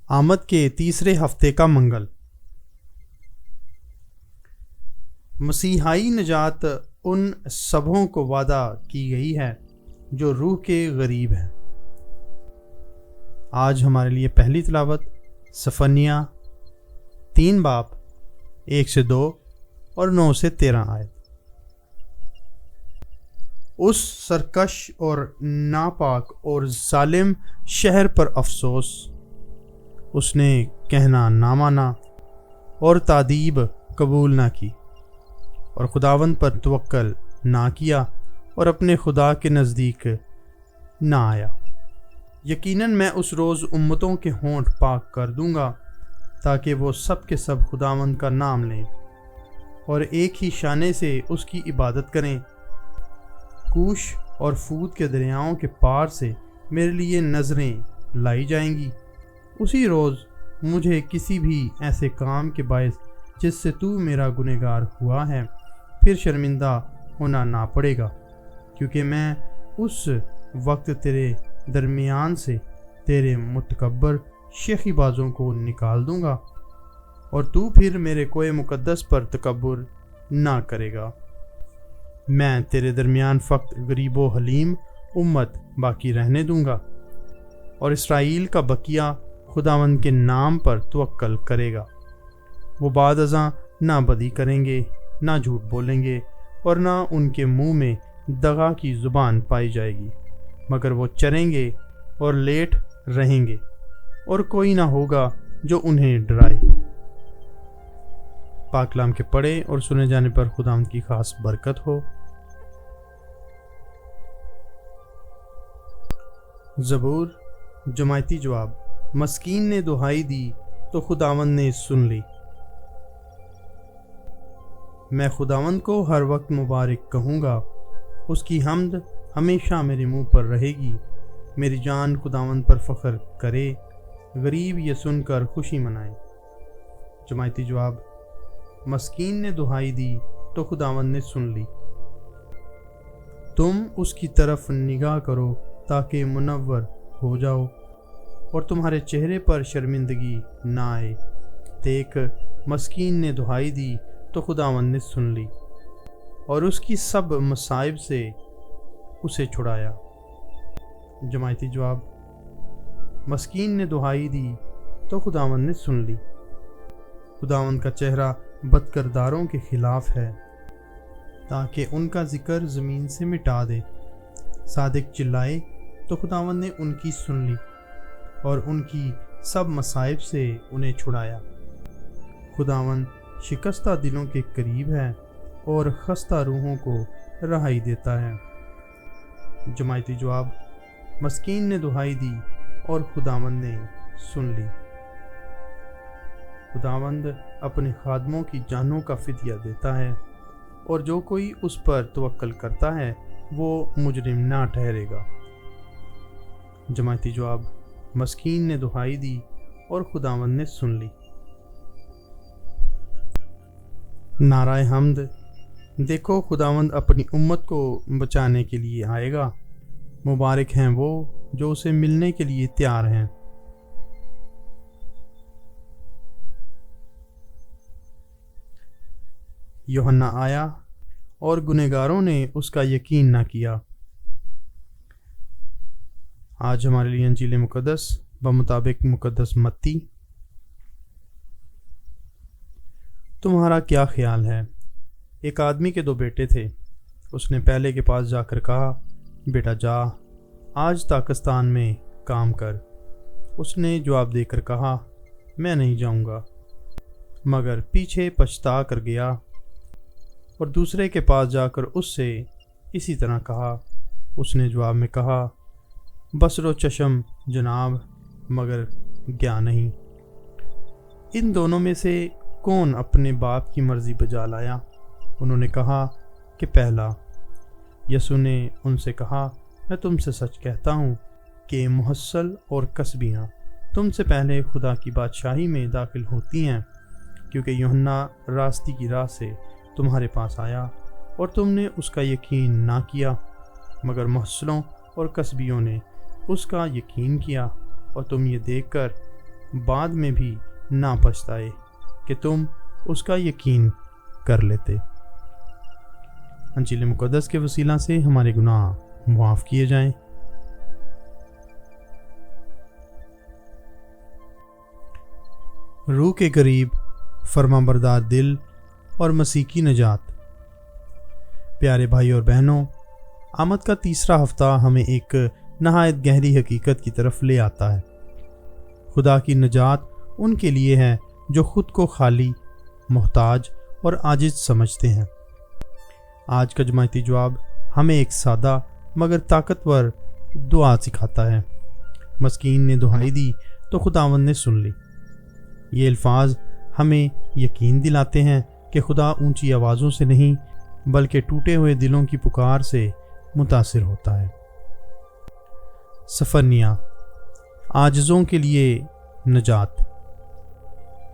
آمد کے تیسرے ہفتے کا منگل۔ مسیحائی نجات ان سبھوں کو وعدہ کی گئی ہے جو روح کے غریب ہیں۔ آج ہمارے لیے پہلی تلاوت صفنیہ 3 باب 1 سے 2 اور 9 سے 13 آیت۔ اس سرکش اور ناپاک اور ظالم شہر پر افسوس، اس نے کہنا نہ مانا اور تادیب قبول نہ کی، اور خداوند پر توکل نہ کیا اور اپنے خدا کے نزدیک نہ آیا۔ یقیناً میں اس روز امتوں کے ہونٹ پاک کر دوں گا تاکہ وہ سب کے سب خداوند کا نام لیں اور ایک ہی شانے سے اس کی عبادت کریں۔ کوش اور فود کے دریاؤں کے پار سے میرے لیے نظریں لائی جائیں گی۔ اسی روز مجھے کسی بھی ایسے کام کے باعث جس سے تو میرا گنہگار ہوا ہے پھر شرمندہ ہونا نہ پڑے گا، کیونکہ میں اس وقت تیرے درمیان سے تیرے متکبر شیخی بازوں کو نکال دوں گا، اور تو پھر میرے کوہ مقدس پر تکبر نہ کرے گا۔ میں تیرے درمیان فقط غریب و حلیم امت باقی رہنے دوں گا، اور اسرائیل کا بقیہ خداوند کے نام پر توکل کرے گا۔ وہ بعد ازاں نہ بدی کریں گے، نہ جھوٹ بولیں گے، اور نہ ان کے منہ میں دغا کی زبان پائی جائے گی، مگر وہ چریں گے اور لیٹ رہیں گے، اور کوئی نہ ہوگا جو انہیں ڈرائے۔ پاک کلام کے پڑھے اور سنے جانے پر خداوند کی خاص برکت ہو۔ زبور جماعتی جواب۔ مسکین نے دہائی دی تو خداوند نے سن لی۔ میں خداوند کو ہر وقت مبارک کہوں گا، اس کی حمد ہمیشہ میرے منہ پر رہے گی۔ میری جان خداوند پر فخر کرے، غریب یہ سن کر خوشی منائے۔ جماعتی جواب۔ مسکین نے دہائی دی تو خداوند نے سن لی۔ تم اس کی طرف نگاہ کرو تاکہ منور ہو جاؤ اور تمہارے چہرے پر شرمندگی نہ آئے۔ دیکھ، مسکین نے دہائی دی تو خداوند نے سن لی اور اس کی سب مصائب سے اسے چھڑایا۔ جماعتی جواب۔ مسکین نے دہائی دی تو خداوند نے سن لی۔ خداوند کا چہرہ بدکرداروں کے خلاف ہے تاکہ ان کا ذکر زمین سے مٹا دے۔ صادق چلائے تو خداوند نے ان کی سن لی اور ان کی سب مصائب سے انہیں چھڑایا۔ خداوند شکستہ دلوں کے قریب ہے اور خستہ روحوں کو رہائی دیتا ہے۔ جماعتی جواب۔ مسکین نے دہائی دی اور خداوند نے سن لی۔ خداوند اپنے خادموں کی جانوں کا فدیہ دیتا ہے، اور جو کوئی اس پر توکل کرتا ہے وہ مجرم نہ ٹھہرے گا۔ جماعتی جواب۔ مسکین نے دہائی دی اور خداوند نے سن لی۔ نعرہ حمد۔ دیکھو، خداوند اپنی امت کو بچانے کے لیے آئے گا۔ مبارک ہیں وہ جو اسے ملنے کے لیے تیار ہیں۔ یوحنا آیا اور گنہگاروں نے اس کا یقین نہ کیا۔ آج ہمارے لیے انجیل مقدس بمطابق مقدس متی۔ تمہارا کیا خیال ہے؟ ایک آدمی کے 2 بیٹے تھے۔ اس نے پہلے کے پاس جا کر کہا، بیٹا جا، آج تاکستان میں کام کر۔ اس نے جواب دے کر کہا، میں نہیں جاؤں گا، مگر پیچھے پچھتا کر گیا اور دوسرے کے پاس جا کر اس سے اسی طرح کہا۔ اس نے جواب میں کہا، بصر و چشم جناب، مگر گیا نہیں۔ ان دونوں میں سے کون اپنے باپ کی مرضی بجا لایا؟ انہوں نے کہا کہ پہلا۔ یسوع نے ان سے کہا، میں تم سے سچ کہتا ہوں کہ محصل اور کسبیاں تم سے پہلے خدا کی بادشاہی میں داخل ہوتی ہیں، کیونکہ یوحنا راستی کی راہ سے تمہارے پاس آیا اور تم نے اس کا یقین نہ کیا، مگر محصلوں اور کسبیوں نے اس کا یقین کیا، اور تم یہ دیکھ کر بعد میں بھی نہ پچھتائے کہ تم اس کا یقین کر لیتے۔ انجیل مقدس کے وسیلہ سے ہمارے گناہ معاف کیے جائیں۔ روح کے قریب، فرمانبردار دل اور مسیح کی نجات۔ پیارے بھائی اور بہنوں، آمد کا تیسرا ہفتہ ہمیں ایک نہایت گہری حقیقت کی طرف لے آتا ہے۔ خدا کی نجات ان کے لیے ہے جو خود کو خالی، محتاج اور عاجز سمجھتے ہیں۔ آج کا جماعتی جواب ہمیں ایک سادہ مگر طاقتور دعا سکھاتا ہے۔ مسکین نے دہائی دی تو خداوند نے سن لی۔ یہ الفاظ ہمیں یقین دلاتے ہیں کہ خدا اونچی آوازوں سے نہیں بلکہ ٹوٹے ہوئے دلوں کی پکار سے متاثر ہوتا ہے۔ صفنیہ، عاجزوں کے لیے نجات۔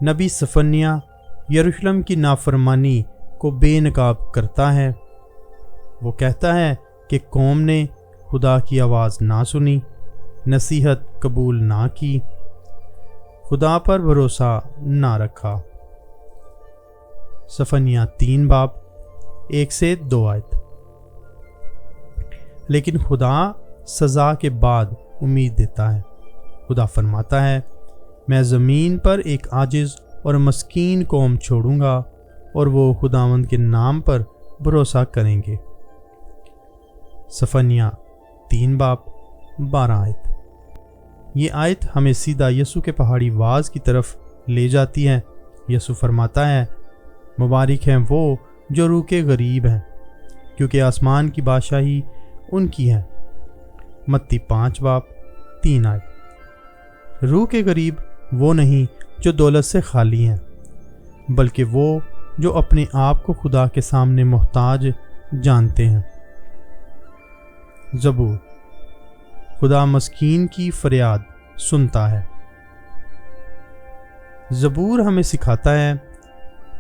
نبی صفنیہ یروشلم کی نافرمانی کو بے نقاب کرتا ہے۔ وہ کہتا ہے کہ قوم نے خدا کی آواز نہ سنی، نصیحت قبول نہ کی، خدا پر بھروسہ نہ رکھا۔ صفنیہ 3 باب 1 سے 2 آیت۔ لیکن خدا سزا کے بعد امید دیتا ہے۔ خدا فرماتا ہے، میں زمین پر ایک عاجز اور مسکین قوم چھوڑوں گا اور وہ خداوند کے نام پر بھروسہ کریں گے۔ صفنیہ 3 باب 12 آیت۔ یہ آیت ہمیں سیدھا یسوع کے پہاڑی واز کی طرف لے جاتی ہے۔ یسوع فرماتا ہے، مبارک ہیں وہ جو روح کے غریب ہیں، کیونکہ آسمان کی بادشاہی ان کی ہے۔ متی 5 باب 3 آیت۔ روح کے غریب وہ نہیں جو دولت سے خالی ہیں، بلکہ وہ جو اپنے آپ کو خدا کے سامنے محتاج جانتے ہیں۔ زبور، خدا مسکین کی فریاد سنتا ہے۔ زبور ہمیں سکھاتا ہے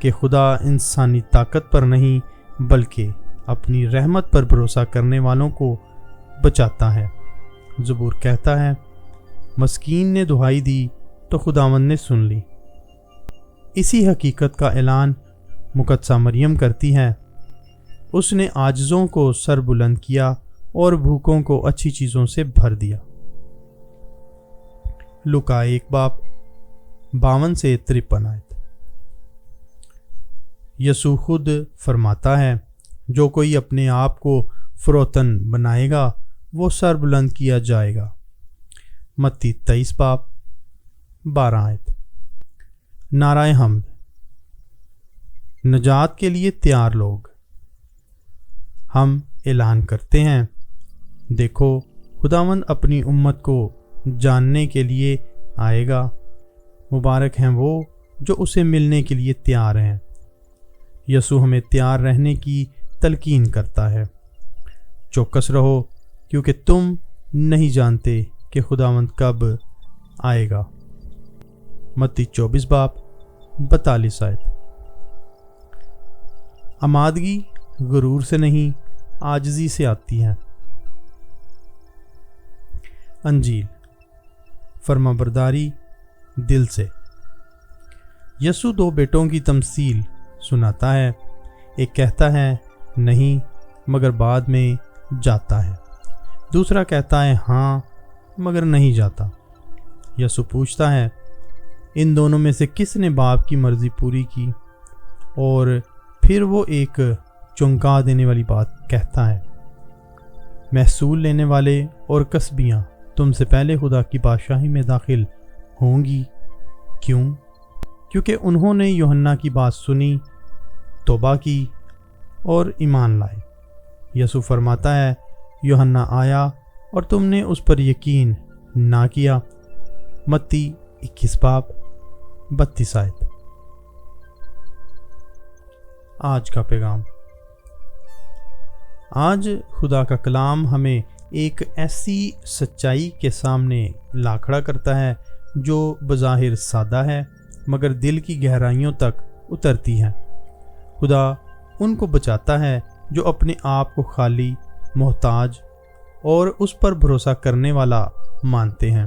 کہ خدا انسانی طاقت پر نہیں بلکہ اپنی رحمت پر بھروسہ کرنے والوں کو بچاتا ہے۔ زبور کہتا ہے، مسکین نے دہائی دی تو خداوند نے سن لی۔ اسی حقیقت کا اعلان مقدسہ مریم کرتی ہے۔ اس نے عاجزوں کو سر بلند کیا اور بھوکوں کو اچھی چیزوں سے بھر دیا۔ لوکا 1 باب 52 سے 53 آیت۔ یسوع خود فرماتا ہے، جو کوئی اپنے آپ کو فروتن بنائے گا وہ سر بلند کیا جائے گا۔ متی 23 باب 12 آیت۔ نعرہ حمد۔ نجات کے لیے تیار لوگ۔ ہم اعلان کرتے ہیں، دیکھو خداوند اپنی امت کو جاننے کے لیے آئے گا۔ مبارک ہیں وہ جو اسے ملنے کے لیے تیار ہیں۔ یسوع ہمیں تیار رہنے کی تلقین کرتا ہے۔ چوکس رہو، کیونکہ تم نہیں جانتے کہ خداوند کب آئے گا۔ متی 24 باب 42 آیت۔ آمادگی غرور سے نہیں، عاجزی سے آتی ہے۔ انجیل، فرمانبرداری دل سے۔ یسوع 2 بیٹوں کی تمثیل سناتا ہے۔ ایک کہتا ہے نہیں مگر بعد میں جاتا ہے، دوسرا کہتا ہے ہاں مگر نہیں جاتا۔ یسوع پوچھتا ہے، ان دونوں میں سے کس نے باپ کی مرضی پوری کی؟ اور پھر وہ ایک چونکا دینے والی بات کہتا ہے، محصول لینے والے اور کسبیاں تم سے پہلے خدا کی بادشاہی میں داخل ہوں گی۔ کیوں؟ کیونکہ انہوں نے یوحنا کی بات سنی، توبہ کی اور ایمان لائے۔ یسوع فرماتا ہے، یوحنا آیا اور تم نے اس پر یقین نہ کیا۔ متی 21 باب 32 آیت۔ آج کا پیغام۔ آج خدا کا کلام ہمیں ایک ایسی سچائی کے سامنے لا کھڑا کرتا ہے جو بظاہر سادہ ہے مگر دل کی گہرائیوں تک اترتی ہے۔ خدا ان کو بچاتا ہے جو اپنے آپ کو خالی، محتاج اور اس پر بھروسہ کرنے والا مانتے ہیں۔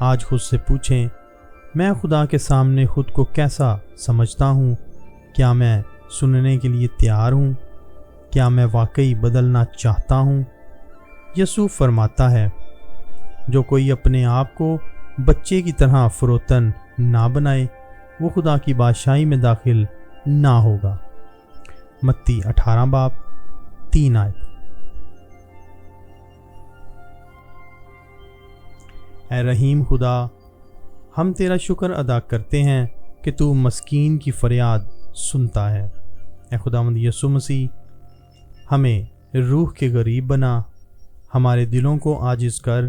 آج خود سے پوچھیں، میں خدا کے سامنے خود کو کیسا سمجھتا ہوں؟ کیا میں سننے کے لیے تیار ہوں؟ کیا میں واقعی بدلنا چاہتا ہوں؟ یسوع فرماتا ہے، جو کوئی اپنے آپ کو بچے کی طرح فروتن نہ بنائے وہ خدا کی بادشاہی میں داخل نہ ہوگا۔ متی 18 باب 3 آیت۔ اے رحیم خدا، ہم تیرا شکر ادا کرتے ہیں کہ تو مسکین کی فریاد سنتا ہے۔ اے خداوند یسوع مسیح، ہمیں روح کے غریب بنا، ہمارے دلوں کو عاجز کر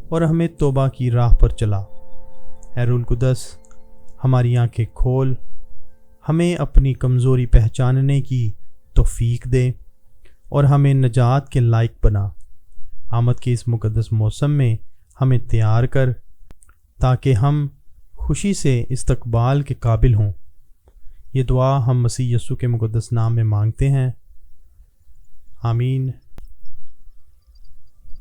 اور ہمیں توبہ کی راہ پر چلا۔ اے روح القدس، ہماری آنکھیں کھول، ہمیں اپنی کمزوری پہچاننے کی توفیق دے اور ہمیں نجات کے لائق بنا۔ آمد کے اس مقدس موسم میں ہمیں تیار کر تاکہ ہم خوشی سے استقبال کے قابل ہوں۔ یہ دعا ہم مسیح یسوع کے مقدس نام میں مانگتے ہیں، آمین۔